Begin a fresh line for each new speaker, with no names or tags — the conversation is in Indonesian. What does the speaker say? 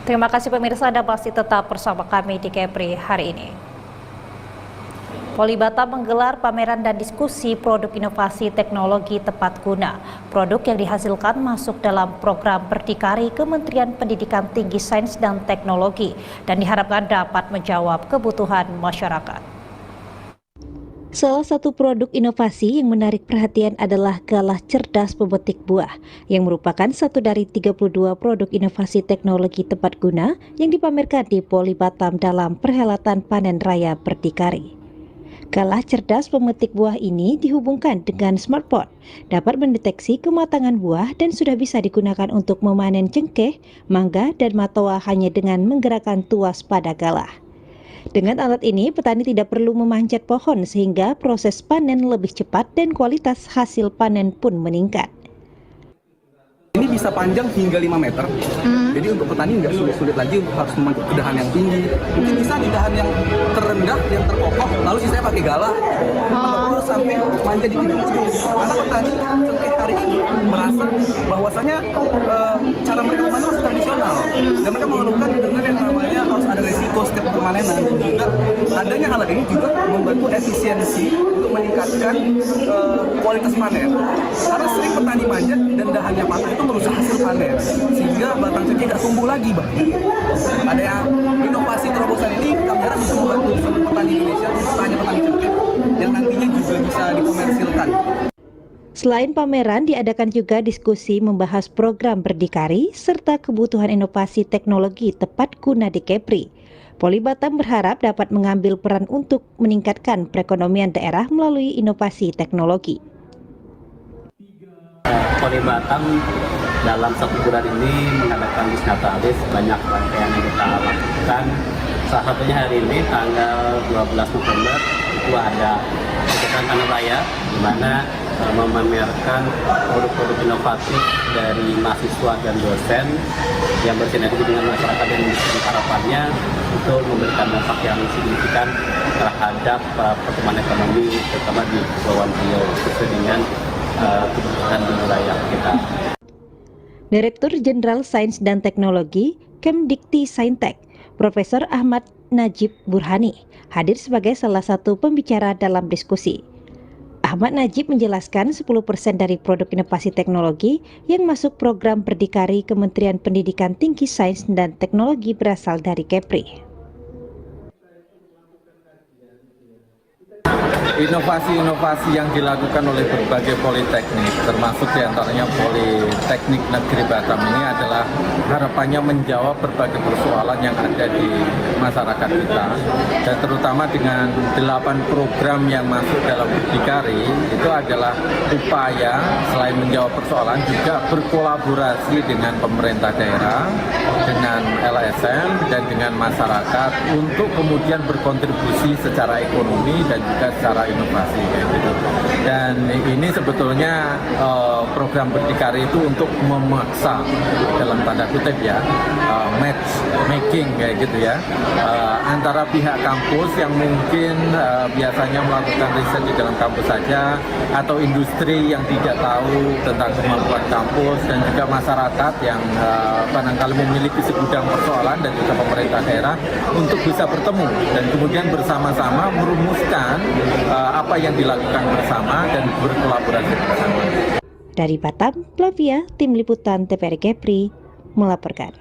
Terima kasih pemirsa, Anda masih tetap bersama kami di Kepri hari ini. Poli Batam menggelar pameran dan diskusi produk inovasi teknologi tepat guna. Produk yang dihasilkan masuk dalam program berdikari Kementerian Pendidikan Tinggi Sains dan Teknologi dan diharapkan dapat menjawab kebutuhan masyarakat. Salah satu produk inovasi yang menarik perhatian adalah galah cerdas pemetik buah, yang merupakan satu dari 32 produk inovasi teknologi tepat guna yang dipamerkan di Poli Batam dalam perhelatan panen raya berdikari. Galah cerdas pemetik buah ini dihubungkan dengan smartphone, dapat mendeteksi kematangan buah dan sudah bisa digunakan untuk memanen cengkeh, mangga, dan matoa hanya dengan menggerakkan tuas pada galah. Dengan alat ini, petani tidak perlu memanjat pohon sehingga proses panen lebih cepat dan kualitas hasil panen pun meningkat.
Ini bisa panjang hingga 5 meter, jadi untuk petani nggak sulit-sulit lagi untuk harus memanjat ke dahan yang tinggi. Mungkin bisa di dahan yang terendah, yang terkokoh, lalu sisanya pakai galah, terus sampai manja di ujung-ujung. Karena petani sampai hari ini merasa bahwasanya cara mereka memanen masih tradisional, dan mereka mengeluhkan dengan yang namanya harus ada resiko setiap permanenan. Dan juga adanya hal ini juga membantu efisiensi untuk meningkatkan kualitas panen. Karena sering petani manjat dan dahannya patah itu merusak hasil panen, sehingga batang cengkeh nggak tumbuh lagi, Bang. Ada yang inovasi terobosan ini kami harap bisa membantu seluruh petani Indonesia, petani cengkeh yang nantinya juga bisa dikomersilkan.
Selain pameran, diadakan juga diskusi membahas program berdikari serta kebutuhan inovasi teknologi tepat guna di Kepri. Poli Batam berharap dapat mengambil peran untuk meningkatkan perekonomian daerah melalui inovasi teknologi.
Poli Batam dalam 1 bulan ini mengadakan Disnatalis, banyak rangkaian yang kita lakukan. Salah satunya hari ini tanggal 12 November itu ada kegiatan panen raya di mana memamerkan produk-produk inovatif dari mahasiswa dan dosen yang bersinergi dengan masyarakat dan industri, harapannya untuk memberikan dampak yang signifikan terhadap pertumbuhan ekonomi terutama di Kepulauan Riau sesuai dengan kebutuhan di wilayah kita.
Direktur Jenderal Sains dan Teknologi Kemdikti Saintek, Profesor Ahmad Najib Burhani, hadir sebagai salah satu pembicara dalam diskusi. Ahmad Najib menjelaskan 10% dari produk inovasi teknologi yang masuk program berdikari Kementerian Pendidikan Tinggi Sains dan Teknologi berasal dari Kepri.
Inovasi-inovasi yang dilakukan oleh berbagai politeknik, termasuk diantaranya Politeknik Negeri Batam ini adalah harapannya menjawab berbagai persoalan yang ada di masyarakat kita, dan terutama dengan 8 program yang masuk dalam berdikari itu adalah upaya selain menjawab persoalan juga berkolaborasi dengan pemerintah daerah, dengan LSM dan dengan masyarakat untuk kemudian berkontribusi secara ekonomi dan juga secara inovasi kayak gitu. Dan ini sebetulnya program berdikari itu untuk memaksa dalam tanda kutip ya match making kayak gitu ya antara pihak kampus yang mungkin biasanya melakukan riset di dalam kampus saja atau industri yang tidak tahu tentang kemampuan kampus dan juga masyarakat yang barangkali memiliki segudang persoalan dan juga pemerintah daerah untuk bisa bertemu dan kemudian bersama-sama merumuskan apa yang dilakukan bersama dan berkolaborasi bersama.
Dari Batam, Flavia, Tim Liputan TVRI Kepri, melaporkan.